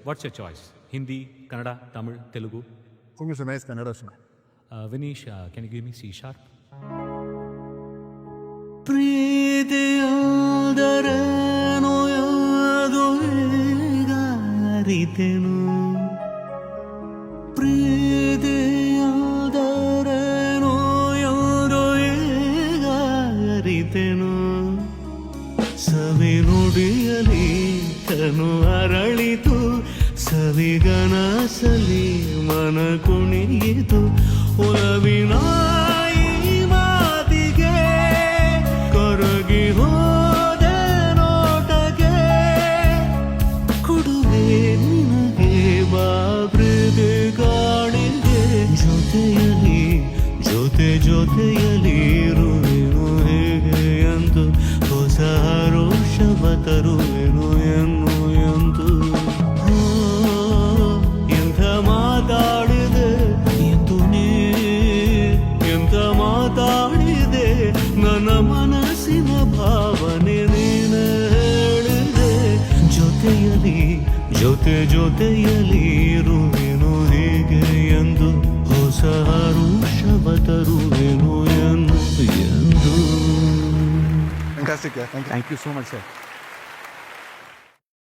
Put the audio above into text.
What's your choice? Hindi, Kannada, Tamil, Telugu? Sing us a nice Kannada song. Vinesh, can you give me C sharp? ಪ್ರೀತಿಯಾದರೇನೋ ಯಾವುದು ಈಗಾರಿತೆನು ಪ್ರೀತಿಯಾದರೇನೋ ಯಾವುದು ಈಗಾರಿತೆನು ಸವಿ ನುಡಿಯಲಿ ತನು ಅರಳಿತು ಸವಿಗನಸಲಿ ಮನ ಕುಣಿಯಿತು ಒಲವಿನ ಜೊತೆಯಲಿ ಇರುವೆನು ಹೇಗೆ ಎಂದು ಹೊಸ ರೋಷವ ತರುವೆನು ಎಂದು ಎಂಥ ಮಾತಾಡಿದೆ ಎಂದು ನೀ ಎಂಥ ಮಾತಾಡಿದೆ ನನ್ನ ಮನಸ್ಸಿನ ಭಾವನೆ ನೀನು ಹೇಳಿದೆ ಜೊತೆಯಲಿ ಜೊತೆಯಲಿ ಇರುವೆನು ಹೇಗೆ ಎಂದು ಹೊಸ ರೋಷವ ತರುವೆನು ಎಂದು Fantastic, yeah. Thank you. Thank you so much, sir.